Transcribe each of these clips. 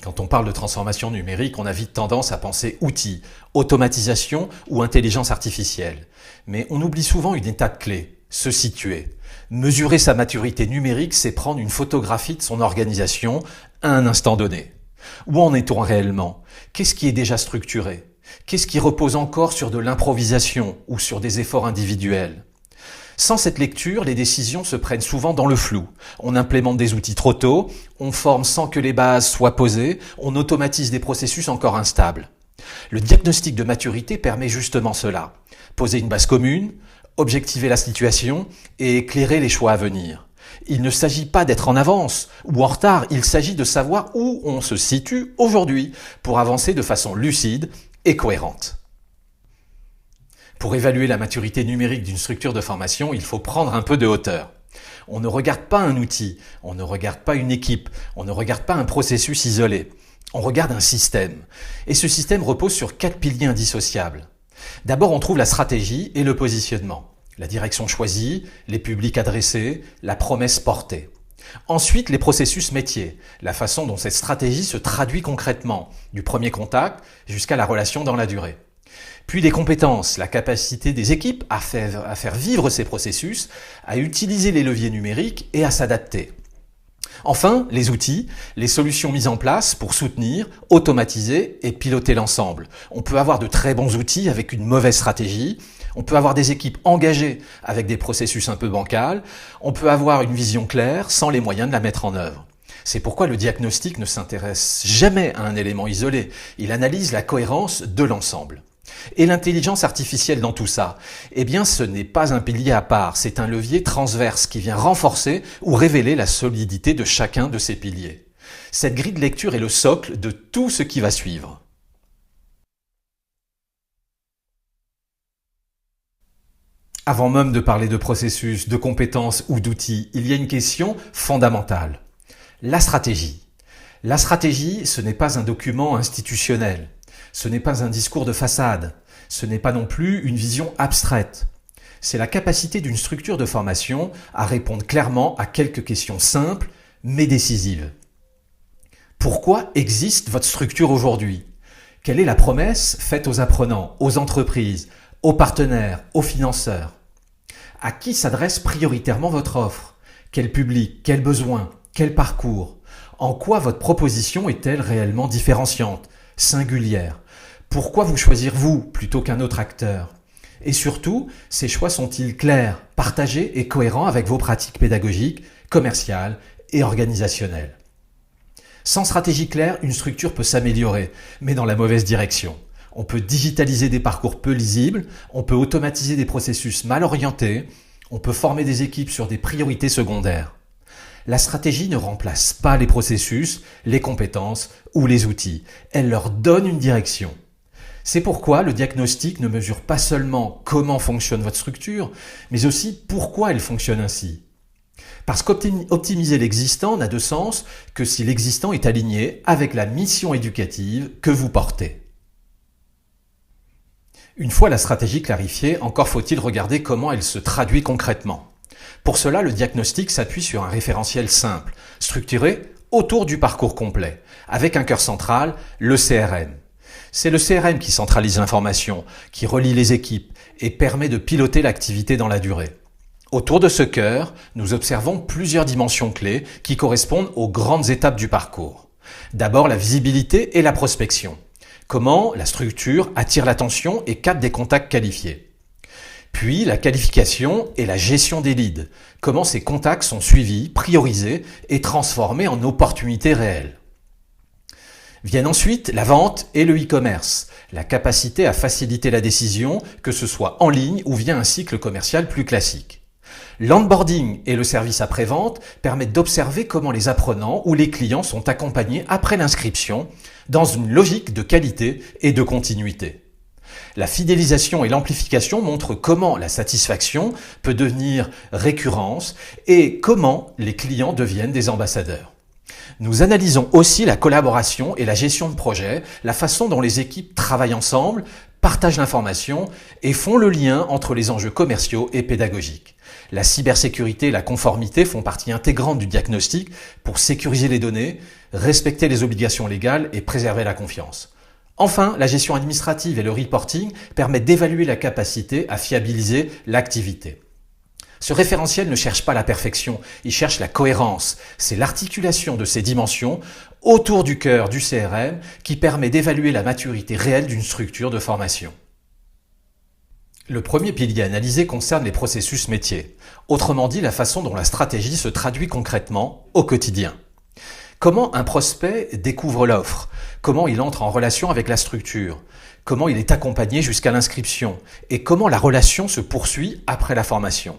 Quand on parle de transformation numérique, on a vite tendance à penser outils, automatisation ou intelligence artificielle. Mais on oublie souvent une étape clé, se situer. Mesurer sa maturité numérique, c'est prendre une photographie de son organisation à un instant donné. Où en est-on réellement? Qu'est-ce qui est déjà structuré? Qu'est-ce qui repose encore sur de l'improvisation ou sur des efforts individuels? Sans cette lecture, les décisions se prennent souvent dans le flou. On implémente des outils trop tôt, on forme sans que les bases soient posées, on automatise des processus encore instables. Le diagnostic de maturité permet justement cela. Poser une base commune, objectiver la situation et éclairer les choix à venir. Il ne s'agit pas d'être en avance ou en retard, il s'agit de savoir où on se situe aujourd'hui pour avancer de façon lucide et cohérente. Pour évaluer la maturité numérique d'une structure de formation, il faut prendre un peu de hauteur. On ne regarde pas un outil, on ne regarde pas une équipe, on ne regarde pas un processus isolé. On regarde un système. Et ce système repose sur 4 piliers indissociables. D'abord, on trouve la stratégie et le positionnement. La direction choisie, les publics adressés, la promesse portée. Ensuite, les processus métiers, la façon dont cette stratégie se traduit concrètement, du premier contact jusqu'à la relation dans la durée. Puis les compétences, la capacité des équipes à faire vivre ces processus, à utiliser les leviers numériques et à s'adapter. Enfin, les outils, les solutions mises en place pour soutenir, automatiser et piloter l'ensemble. On peut avoir de très bons outils avec une mauvaise stratégie, on peut avoir des équipes engagées avec des processus un peu bancals, on peut avoir une vision claire sans les moyens de la mettre en œuvre. C'est pourquoi le diagnostic ne s'intéresse jamais à un élément isolé, il analyse la cohérence de l'ensemble. Et l'intelligence artificielle dans tout ça, eh bien ce n'est pas un pilier à part, c'est un levier transverse qui vient renforcer ou révéler la solidité de chacun de ces piliers. Cette grille de lecture est le socle de tout ce qui va suivre. Avant même de parler de processus, de compétences ou d'outils, il y a une question fondamentale. La stratégie. La stratégie, ce n'est pas un document institutionnel. Ce n'est pas un discours de façade, ce n'est pas non plus une vision abstraite. C'est la capacité d'une structure de formation à répondre clairement à quelques questions simples mais décisives. Pourquoi existe votre structure aujourd'hui? Quelle est la promesse faite aux apprenants, aux entreprises, aux partenaires, aux financeurs? À qui s'adresse prioritairement votre offre? Quel public? Quel besoin? Quel parcours? En quoi votre proposition est-elle réellement différenciante, singulière? Pourquoi vous choisir vous plutôt qu'un autre acteur? Et surtout, ces choix sont-ils clairs, partagés et cohérents avec vos pratiques pédagogiques, commerciales et organisationnelles? Sans stratégie claire, une structure peut s'améliorer, mais dans la mauvaise direction. On peut digitaliser des parcours peu lisibles, on peut automatiser des processus mal orientés, on peut former des équipes sur des priorités secondaires. La stratégie ne remplace pas les processus, les compétences ou les outils. Elle leur donne une direction. C'est pourquoi le diagnostic ne mesure pas seulement comment fonctionne votre structure, mais aussi pourquoi elle fonctionne ainsi. Parce qu'optimiser l'existant n'a de sens que si l'existant est aligné avec la mission éducative que vous portez. Une fois la stratégie clarifiée, encore faut-il regarder comment elle se traduit concrètement. Pour cela, le diagnostic s'appuie sur un référentiel simple, structuré autour du parcours complet, avec un cœur central, le CRM. C'est le CRM qui centralise l'information, qui relie les équipes et permet de piloter l'activité dans la durée. Autour de ce cœur, nous observons plusieurs dimensions clés qui correspondent aux grandes étapes du parcours. D'abord, la visibilité et la prospection. Comment la structure attire l'attention et capte des contacts qualifiés. Puis la qualification et la gestion des leads. Comment ces contacts sont suivis, priorisés et transformés en opportunités réelles. Viennent ensuite la vente et le e-commerce, la capacité à faciliter la décision, que ce soit en ligne ou via un cycle commercial plus classique. L'onboarding et le service après-vente permettent d'observer comment les apprenants ou les clients sont accompagnés après l'inscription dans une logique de qualité et de continuité. La fidélisation et l'amplification montrent comment la satisfaction peut devenir récurrence et comment les clients deviennent des ambassadeurs. Nous analysons aussi la collaboration et la gestion de projet, la façon dont les équipes travaillent ensemble, partagent l'information et font le lien entre les enjeux commerciaux et pédagogiques. La cybersécurité et la conformité font partie intégrante du diagnostic pour sécuriser les données, respecter les obligations légales et préserver la confiance. Enfin, la gestion administrative et le reporting permettent d'évaluer la capacité à fiabiliser l'activité. Ce référentiel ne cherche pas la perfection, il cherche la cohérence. C'est l'articulation de ces dimensions autour du cœur du CRM qui permet d'évaluer la maturité réelle d'une structure de formation. Le premier pilier analysé concerne les processus métiers, autrement dit la façon dont la stratégie se traduit concrètement au quotidien. Comment un prospect découvre l'offre? Comment il entre en relation avec la structure? Comment il est accompagné jusqu'à l'inscription? Et comment la relation se poursuit après la formation?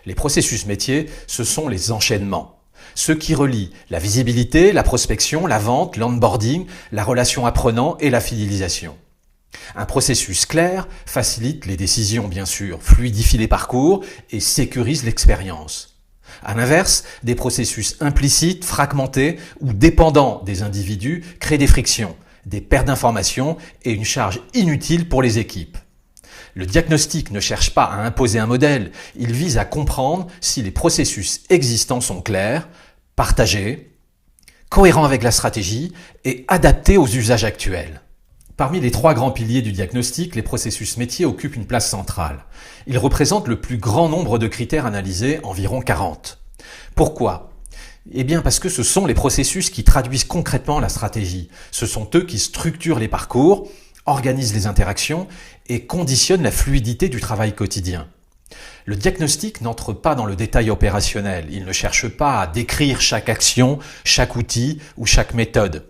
Les processus métiers, ce sont les enchaînements. Ceux qui relient la visibilité, la prospection, la vente, l'onboarding, la relation apprenant et la fidélisation. Un processus clair facilite les décisions, bien sûr, fluidifie les parcours et sécurise l'expérience. À l'inverse, des processus implicites, fragmentés ou dépendants des individus créent des frictions, des pertes d'informations et une charge inutile pour les équipes. Le diagnostic ne cherche pas à imposer un modèle, il vise à comprendre si les processus existants sont clairs, partagés, cohérents avec la stratégie et adaptés aux usages actuels. Parmi les 3 grands piliers du diagnostic, les processus métiers occupent une place centrale. Ils représentent le plus grand nombre de critères analysés, environ 40. Pourquoi ? Eh bien parce que ce sont les processus qui traduisent concrètement la stratégie. Ce sont eux qui structurent les parcours, organisent les interactions et conditionnent la fluidité du travail quotidien. Le diagnostic n'entre pas dans le détail opérationnel. Il ne cherche pas à décrire chaque action, chaque outil ou chaque méthode.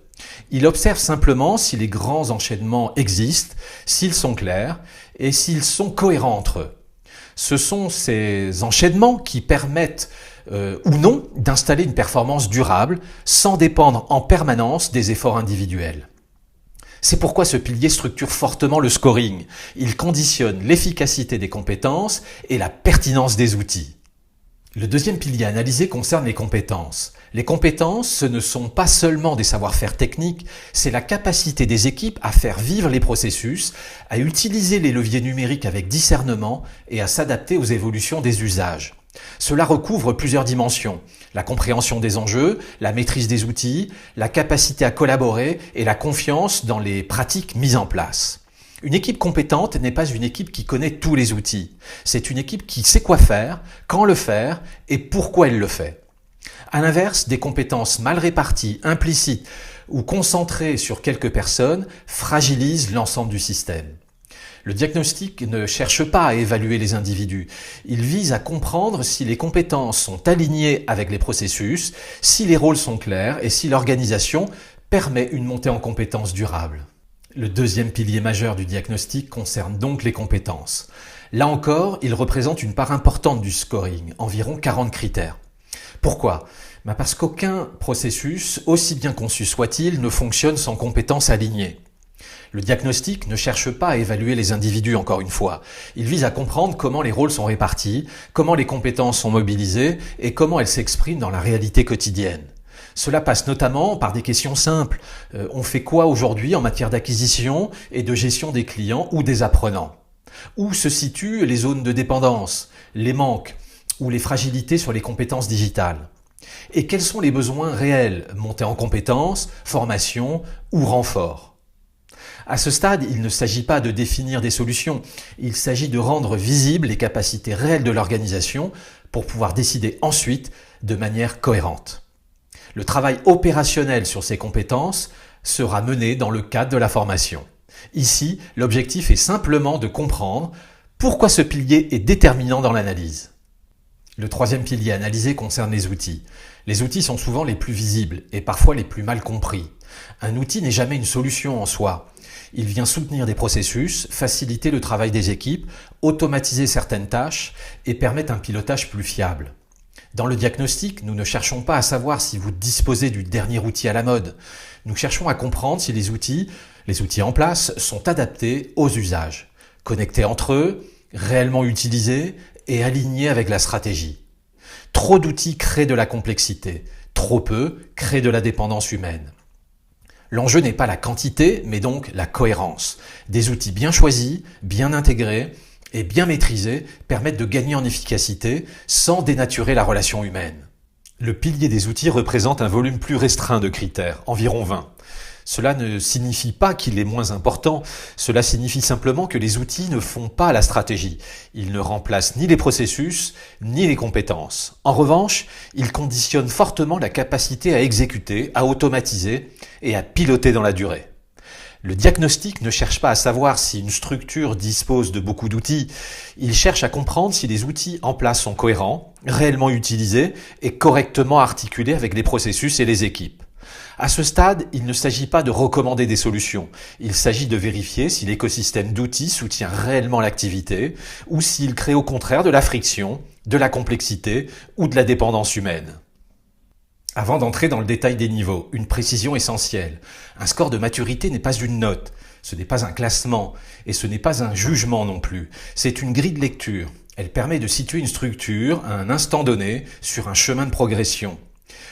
Il observe simplement si les grands enchaînements existent, s'ils sont clairs et s'ils sont cohérents entre eux. Ce sont ces enchaînements qui permettent ou non d'installer une performance durable sans dépendre en permanence des efforts individuels. C'est pourquoi ce pilier structure fortement le scoring. Il conditionne l'efficacité des compétences et la pertinence des outils. Le deuxième pilier analysé concerne les compétences. Les compétences, ce ne sont pas seulement des savoir-faire techniques, c'est la capacité des équipes à faire vivre les processus, à utiliser les leviers numériques avec discernement et à s'adapter aux évolutions des usages. Cela recouvre plusieurs dimensions. La compréhension des enjeux, la maîtrise des outils, la capacité à collaborer et la confiance dans les pratiques mises en place. Une équipe compétente n'est pas une équipe qui connaît tous les outils. C'est une équipe qui sait quoi faire, quand le faire et pourquoi elle le fait. À l'inverse, des compétences mal réparties, implicites ou concentrées sur quelques personnes fragilisent l'ensemble du système. Le diagnostic ne cherche pas à évaluer les individus. Il vise à comprendre si les compétences sont alignées avec les processus, si les rôles sont clairs et si l'organisation permet une montée en compétences durable. Le deuxième pilier majeur du diagnostic concerne donc les compétences. Là encore, il représente une part importante du scoring, environ 40 critères. Pourquoi ? Parce qu'aucun processus, aussi bien conçu soit-il, ne fonctionne sans compétences alignées. Le diagnostic ne cherche pas à évaluer les individus, encore une fois. Il vise à comprendre comment les rôles sont répartis, comment les compétences sont mobilisées et comment elles s'expriment dans la réalité quotidienne. Cela passe notamment par des questions simples. On fait quoi aujourd'hui en matière d'acquisition et de gestion des clients ou des apprenants ? Où se situent les zones de dépendance, les manques ou les fragilités sur les compétences digitales ? Et quels sont les besoins réels, montée en compétences, formation ou renfort ? À ce stade, il ne s'agit pas de définir des solutions, il s'agit de rendre visibles les capacités réelles de l'organisation pour pouvoir décider ensuite de manière cohérente. Le travail opérationnel sur ces compétences sera mené dans le cadre de la formation. Ici, l'objectif est simplement de comprendre pourquoi ce pilier est déterminant dans l'analyse. Le troisième pilier analysé concerne les outils. Les outils sont souvent les plus visibles et parfois les plus mal compris. Un outil n'est jamais une solution en soi. Il vient soutenir des processus, faciliter le travail des équipes, automatiser certaines tâches et permettre un pilotage plus fiable. Dans le diagnostic, nous ne cherchons pas à savoir si vous disposez du dernier outil à la mode. Nous cherchons à comprendre si les outils en place sont adaptés aux usages, connectés entre eux, réellement utilisés et alignés avec la stratégie. Trop d'outils créent de la complexité, trop peu créent de la dépendance humaine. L'enjeu n'est pas la quantité, mais donc la cohérence. Des outils bien choisis, bien intégrés, et bien maîtrisés permettent de gagner en efficacité sans dénaturer la relation humaine. Le pilier des outils représente un volume plus restreint de critères, environ 20. Cela ne signifie pas qu'il est moins important, cela signifie simplement que les outils ne font pas la stratégie. Ils ne remplacent ni les processus, ni les compétences. En revanche, ils conditionnent fortement la capacité à exécuter, à automatiser et à piloter dans la durée. Le diagnostic ne cherche pas à savoir si une structure dispose de beaucoup d'outils, il cherche à comprendre si les outils en place sont cohérents, réellement utilisés et correctement articulés avec les processus et les équipes. À ce stade, il ne s'agit pas de recommander des solutions, il s'agit de vérifier si l'écosystème d'outils soutient réellement l'activité ou s'il crée au contraire de la friction, de la complexité ou de la dépendance humaine. Avant d'entrer dans le détail des niveaux, une précision essentielle. Un score de maturité n'est pas une note, ce n'est pas un classement et ce n'est pas un jugement non plus. C'est une grille de lecture. Elle permet de situer une structure à un instant donné sur un chemin de progression.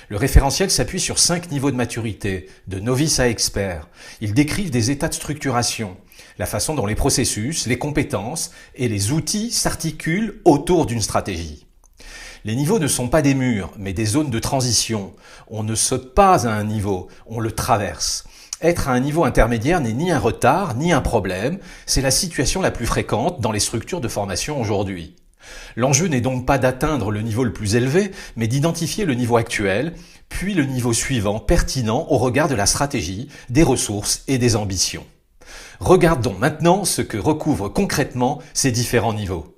Le référentiel s'appuie sur 5 niveaux de maturité, de novice à expert. Ils décrivent des états de structuration, la façon dont les processus, les compétences et les outils s'articulent autour d'une stratégie. Les niveaux ne sont pas des murs, mais des zones de transition. On ne saute pas à un niveau, on le traverse. Être à un niveau intermédiaire n'est ni un retard, ni un problème. C'est la situation la plus fréquente dans les structures de formation aujourd'hui. L'enjeu n'est donc pas d'atteindre le niveau le plus élevé, mais d'identifier le niveau actuel, puis le niveau suivant pertinent au regard de la stratégie, des ressources et des ambitions. Regardons maintenant ce que recouvrent concrètement ces différents niveaux.